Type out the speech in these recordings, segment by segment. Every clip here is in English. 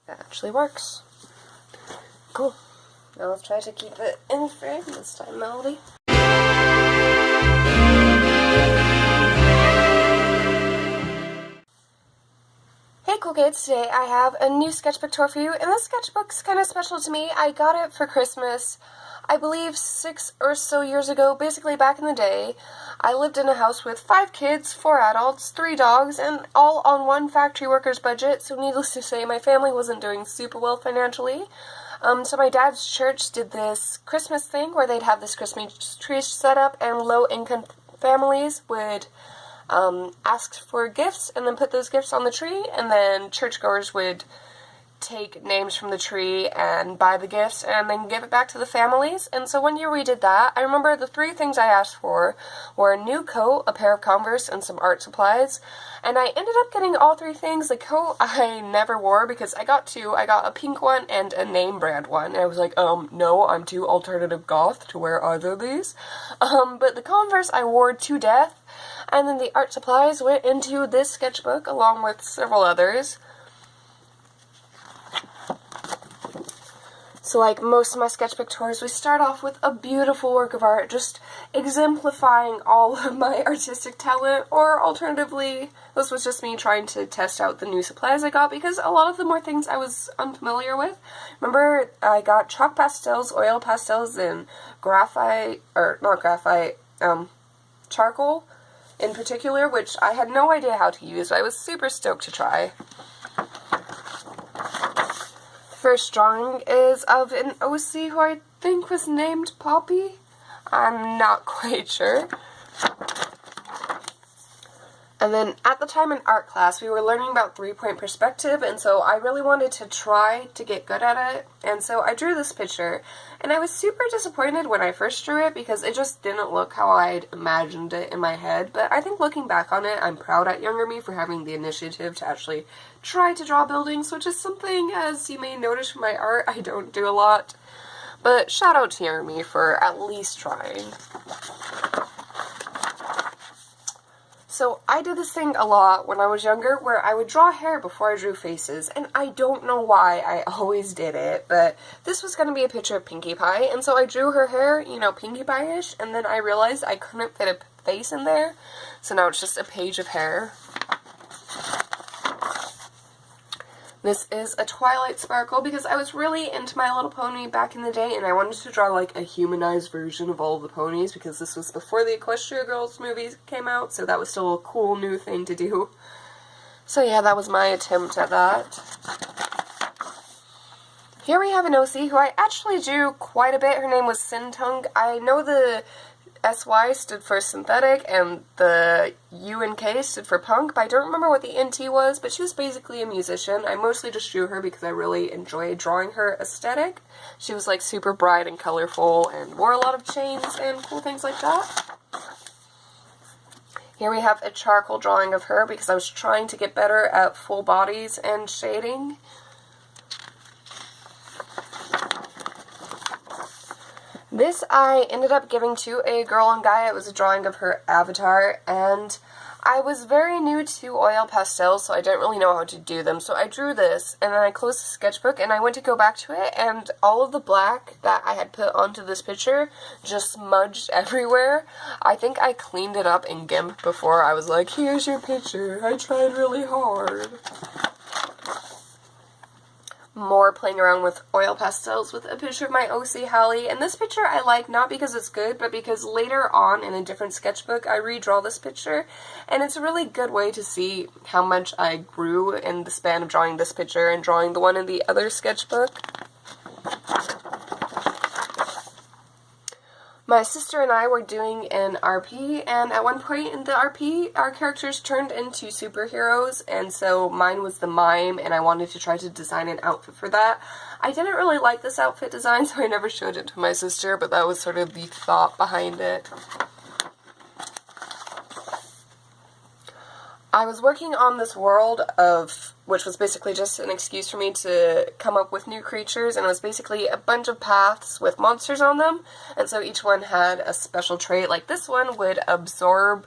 That actually works. Cool. Now let's try to keep it in frame this time, Melody. Hey cool kids, today I have a new sketchbook tour for you, and this sketchbook's kind of special to me. I got it for Christmas, I believe 6 or so years ago, basically back in the day. I lived in a house with 5 kids, 4 adults, 3 dogs, and all on one factory worker's budget, so needless to say, my family wasn't doing super well financially. So my dad's church did this Christmas thing where they'd have this Christmas tree set up, and low-income families would ask for gifts and then put those gifts on the tree, and then churchgoers would take names from the tree and buy the gifts and then give it back to the families. And so one year we did that. I remember the 3 things I asked for were a new coat, a pair of Converse, and some art supplies. And I ended up getting all 3 things. The coat I never wore because I got 2. I got a pink one and a name brand one. And I was like, no, I'm too alternative goth to wear either of these. But the Converse I wore to death. And then the art supplies went into this sketchbook along with several others. So like most of my sketchbook tours, we start off with a beautiful work of art, just exemplifying all of my artistic talent, or alternatively, this was just me trying to test out the new supplies I got, because a lot of them were things I was unfamiliar with. Remember, I got chalk pastels, oil pastels, and charcoal in particular, which I had no idea how to use, but I was super stoked to try. First drawing is of an OC who I think was named Poppy. I'm not quite sure. And then at the time in art class, we were learning about 3-point perspective, and so I really wanted to try to get good at it, and so I drew this picture. And I was super disappointed when I first drew it because it just didn't look how I'd imagined it in my head, but I think looking back on it, I'm proud at younger me for having the initiative to actually try to draw buildings, which is something, as you may notice from my art, I don't do a lot. But shout out to younger me for at least trying. So I did this thing a lot when I was younger where I would draw hair before I drew faces, and I don't know why I always did it, but this was going to be a picture of Pinkie Pie, and so I drew her hair, you know, Pinkie Pie-ish, and then I realized I couldn't fit a face in there, so now it's just a page of hair. This is a Twilight Sparkle because I was really into My Little Pony back in the day, and I wanted to draw like a humanized version of all of the ponies because this was before the Equestria Girls movies came out, so that was still a cool new thing to do. So yeah, that was my attempt at that. Here we have an OC who I actually drew quite a bit. Her name was Sintung. I know the SY stood for synthetic and the U and K stood for punk, but I don't remember what the NT was, but she was basically a musician. I mostly just drew her because I really enjoyed drawing her aesthetic. She was like super bright and colorful and wore a lot of chains and cool things like that. Here we have a charcoal drawing of her because I was trying to get better at full bodies and shading. This I ended up giving to a girl and guy. It was a drawing of her avatar, and I was very new to oil pastels, so I didn't really know how to do them. So I drew this, and then I closed the sketchbook, and I went to go back to it, and all of the black that I had put onto this picture just smudged everywhere. I think I cleaned it up in GIMP before I was like, here's your picture, I tried really hard. More playing around with oil pastels with a picture of my OC Hallie, and this picture I like not because it's good, but because later on in a different sketchbook I redraw this picture, and it's a really good way to see how much I grew in the span of drawing this picture and drawing the one in the other sketchbook. My sister and I were doing an RP, and at one point in the RP, our characters turned into superheroes, and so mine was the mime, and I wanted to try to design an outfit for that. I didn't really like this outfit design, so I never showed it to my sister, but that was sort of the thought behind it. I was working on this world which was basically just an excuse for me to come up with new creatures, and it was basically a bunch of paths with monsters on them, and so each one had a special trait. Like this one would absorb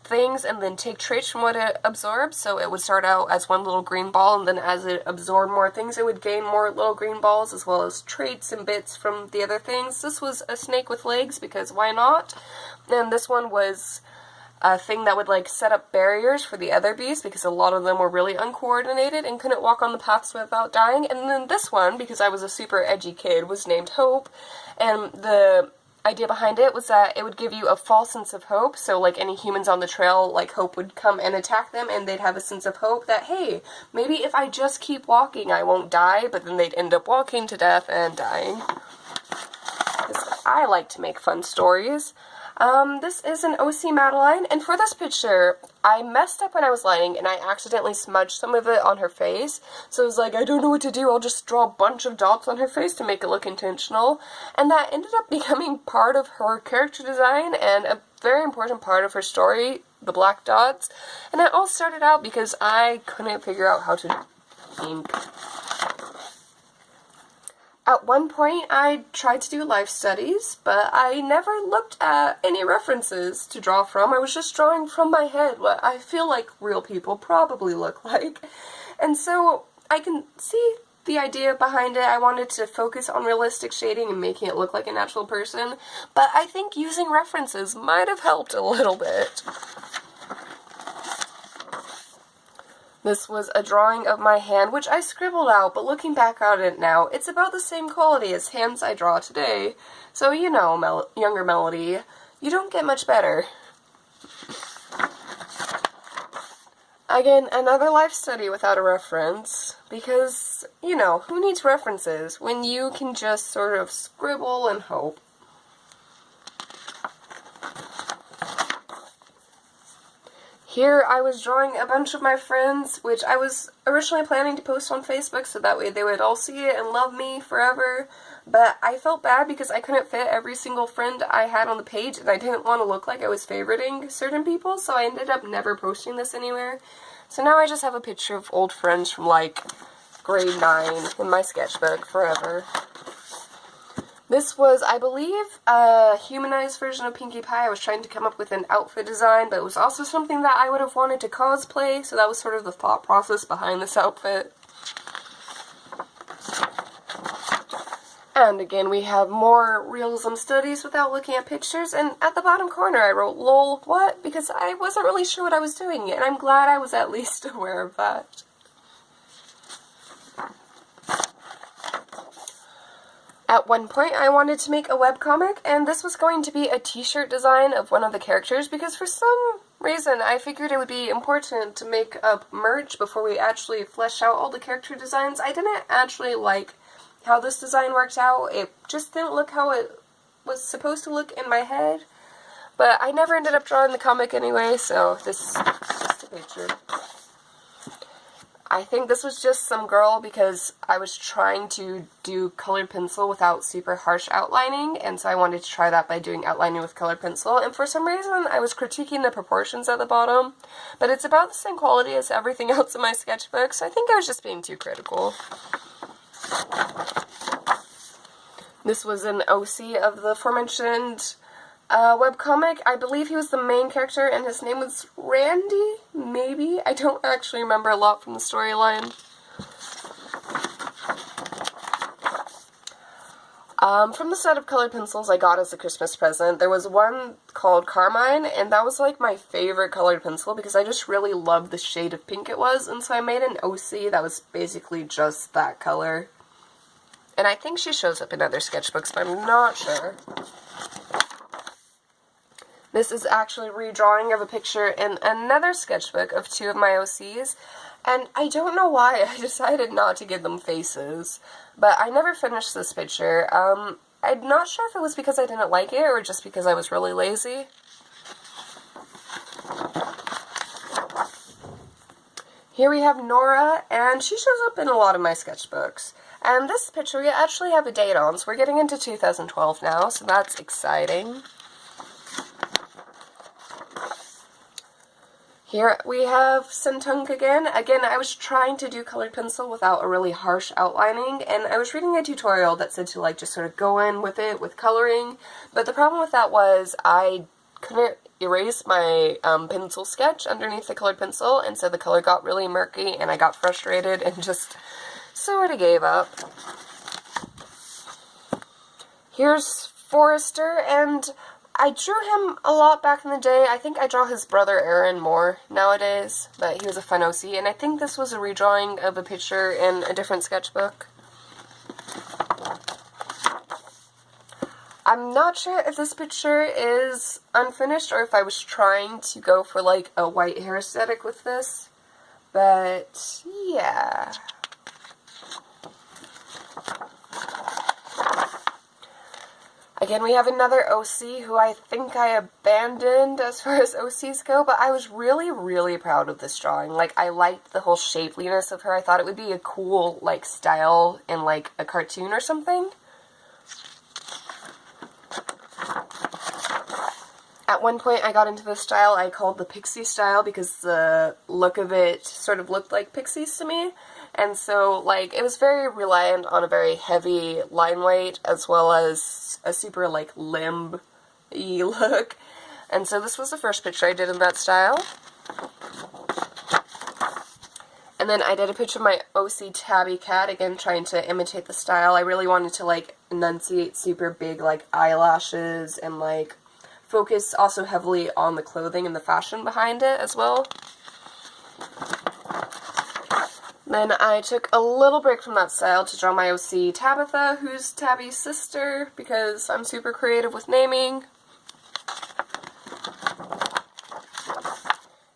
things and then take traits from what it absorbs. So it would start out as one little green ball, and then as it absorbed more things, it would gain more little green balls, as well as traits and bits from the other things. This was a snake with legs, because why not? And this one was a thing that would like set up barriers for the other bees, because a lot of them were really uncoordinated and couldn't walk on the paths without dying. And then this one, because I was a super edgy kid, was named Hope, and the idea behind it was that it would give you a false sense of hope. So like any humans on the trail, like Hope would come and attack them, and they'd have a sense of hope that, hey, maybe if I just keep walking I won't die, but then they'd end up walking to death and dying. I like to make fun stories. This is an OC Madeline, and for this picture, I messed up when I was lining, and I accidentally smudged some of it on her face, so I was like, I don't know what to do, I'll just draw a bunch of dots on her face to make it look intentional, and that ended up becoming part of her character design, and a very important part of her story, the black dots, and it all started out because I couldn't figure out how to ink. At one point, I tried to do life studies, but I never looked at any references to draw from. I was just drawing from my head what I feel like real people probably look like. And so I can see the idea behind it. I wanted to focus on realistic shading and making it look like a natural person, but I think using references might have helped a little bit. This was a drawing of my hand, which I scribbled out, but looking back at it now, it's about the same quality as hands I draw today. So, you know, younger Melody, you don't get much better. Again, another life study without a reference, because, you know, who needs references when you can just sort of scribble and hope? Here I was drawing a bunch of my friends, which I was originally planning to post on Facebook so that way they would all see it and love me forever, but I felt bad because I couldn't fit every single friend I had on the page, and I didn't want to look like I was favoriting certain people, so I ended up never posting this anywhere. So now I just have a picture of old friends from like grade 9 in my sketchbook forever. This was, I believe, a humanized version of Pinkie Pie. I was trying to come up with an outfit design, but it was also something that I would have wanted to cosplay, so that was sort of the thought process behind this outfit. And again, we have more realism studies without looking at pictures, and at the bottom corner I wrote, lol, what? Because I wasn't really sure what I was doing, and I'm glad I was at least aware of that. At one point, I wanted to make a webcomic, and this was going to be a t-shirt design of one of the characters, because for some reason I figured it would be important to make up merch before we actually flesh out all the character designs. I didn't actually like how this design worked out. It just didn't look how it was supposed to look in my head, but I never ended up drawing the comic anyway, so this is just a picture. I think this was just some girl because I was trying to do colored pencil without super harsh outlining, and so I wanted to try that by doing outlining with colored pencil, and for some reason I was critiquing the proportions at the bottom, but it's about the same quality as everything else in my sketchbook, so I think I was just being too critical. This was an OC of the aforementioned webcomic. I believe he was the main character, and his name was Randy, maybe? I don't actually remember a lot from the storyline. From the set of colored pencils I got as a Christmas present, there was one called Carmine, and that was like my favorite colored pencil because I just really loved the shade of pink it was, and so I made an OC that was basically just that color. And I think she shows up in other sketchbooks, but I'm not sure. This is actually a redrawing of a picture in another sketchbook of two of my OCs, and I don't know why I decided not to give them faces, but I never finished this picture. I'm not sure if it was because I didn't like it or just because I was really lazy. Here we have Nora, and she shows up in a lot of my sketchbooks. And this picture we actually have a date on, so we're getting into 2012 now, so that's exciting. Here we have Sentunk again. Again, I was trying to do colored pencil without a really harsh outlining, and I was reading a tutorial that said to like just sort of go in with it with coloring, but the problem with that was I couldn't erase my pencil sketch underneath the colored pencil, and so the color got really murky, and I got frustrated and just sort of gave up. Here's Forrester, and I drew him a lot back in the day. I think I draw his brother Aaron more nowadays, but he was a fun OC, and I think this was a redrawing of a picture in a different sketchbook. I'm not sure if this picture is unfinished or if I was trying to go for like a white hair aesthetic with this, but yeah. Again, we have another OC who I think I abandoned as far as OCs go, but I was really, really proud of this drawing. Like, I liked the whole shapeliness of her. I thought it would be a cool, like, style in, like, a cartoon or something. At one point I got into this style I called the pixie style because the look of it sort of looked like pixies to me. And so, like, it was very reliant on a very heavy line weight as well as a super, like, limb-y look. And so this was the first picture I did in that style. And then I did a picture of my OC tabby cat, again trying to imitate the style. I really wanted to, like, enunciate super big, like, eyelashes and, like, focus also heavily on the clothing and the fashion behind it as well. Then I took a little break from that style to draw my OC Tabitha, who's Tabby's sister, because I'm super creative with naming.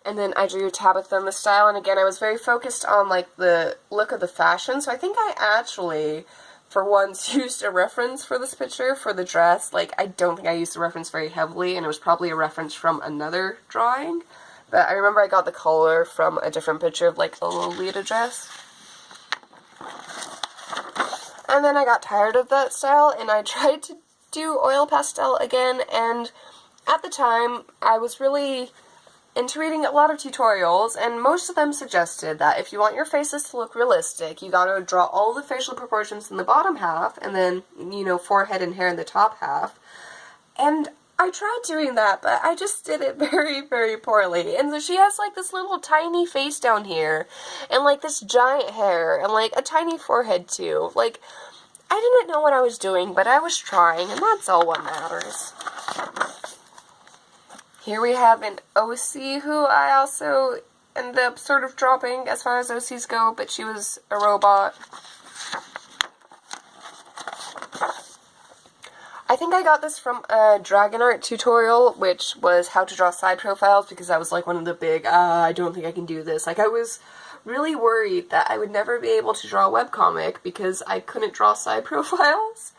And then I drew Tabitha in the style, and again I was very focused on like the look of the fashion, so I think I actually for once used a reference for this picture for the dress. Like, I don't think I used the reference very heavily, and it was probably a reference from another drawing. But I remember I got the color from a different picture of, like, a Lolita dress. And then I got tired of that style, and I tried to do oil pastel again, and at the time, I was really into reading a lot of tutorials, and most of them suggested that if you want your faces to look realistic, you gotta draw all the facial proportions in the bottom half, and then, you know, forehead and hair in the top half. And I tried doing that, but I just did it very, very poorly. And so she has, like, this little tiny face down here, and, like, this giant hair, and, like, a tiny forehead, too. Like, I didn't know what I was doing, but I was trying, and that's all what matters. Here we have an OC who I also ended up sort of dropping as far as OCs go, but she was a robot. I think I got this from a Dragon Art tutorial, which was how to draw side profiles, because that was like one of the big, I don't think I can do this. Like, I was really worried that I would never be able to draw a webcomic because I couldn't draw side profiles.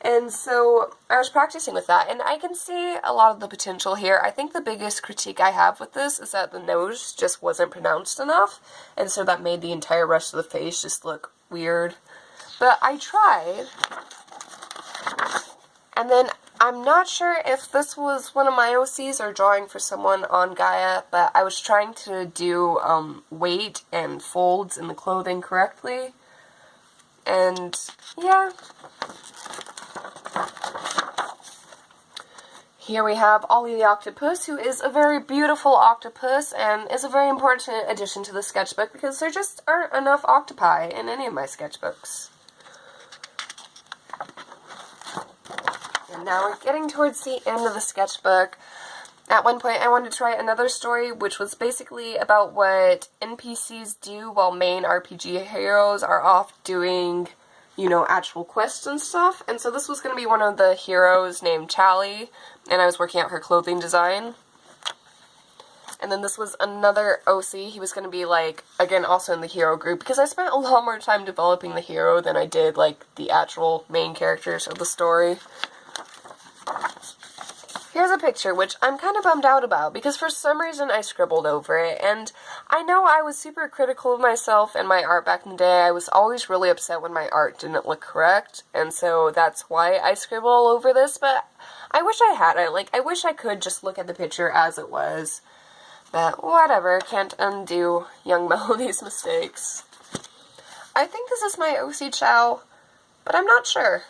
And so I was practicing with that, and I can see a lot of the potential here. I think the biggest critique I have with this is that the nose just wasn't pronounced enough, and so that made the entire rest of the face just look weird. But I tried. And then I'm not sure if this was one of my OCs or drawing for someone on Gaia, but I was trying to do weight and folds in the clothing correctly. And yeah. Here we have Ollie the Octopus, who is a very beautiful octopus and is a very important addition to the sketchbook because there just aren't enough octopi in any of my sketchbooks. And now we're getting towards the end of the sketchbook. At one point I wanted to write another story which was basically about what NPCs do while main RPG heroes are off doing, you know, actual quests and stuff. And so this was going to be one of the heroes named Chally, and I was working out her clothing design. And then this was another OC. He was going to be, like, again, also in the hero group, because I spent a lot more time developing the hero than I did, like, the actual main characters of the story. Here's a picture, which I'm kind of bummed out about, because for some reason I scribbled over it, and I know I was super critical of myself and my art back in the day. I was always really upset when my art didn't look correct, and so that's why I scribble all over this, but I wish I hadn't. Like, I wish I could just look at the picture as it was, but whatever, can't undo young Melody's mistakes. I think this is my OC Chow, but I'm not sure.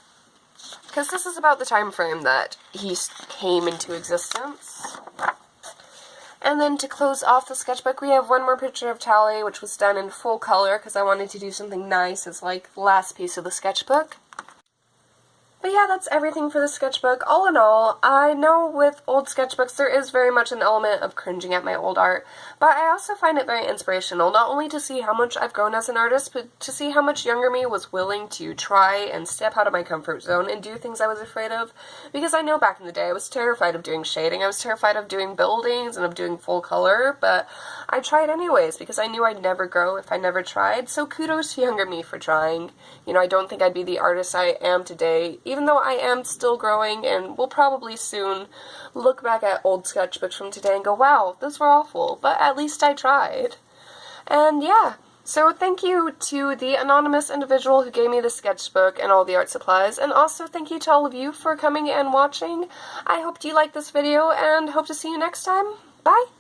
because this is about the time frame that he came into existence. And then to close off the sketchbook, we have one more picture of Tally, which was done in full color because I wanted to do something nice as like the last piece of the sketchbook. But yeah, that's everything for the sketchbook. All in all, I know with old sketchbooks there is very much an element of cringing at my old art, but I also find it very inspirational, not only to see how much I've grown as an artist, but to see how much younger me was willing to try and step out of my comfort zone and do things I was afraid of. Because I know back in the day I was terrified of doing shading, I was terrified of doing buildings and of doing full color, but I tried anyways because I knew I'd never grow if I never tried, so kudos to younger me for trying. You know, I don't think I'd be the artist I am today, even though I am still growing and will probably soon look back at old sketchbooks from today and go, wow, those were awful, but at least I tried. And yeah, so thank you to the anonymous individual who gave me the sketchbook and all the art supplies, and also thank you to all of you for coming and watching. I hope you liked this video and hope to see you next time. Bye!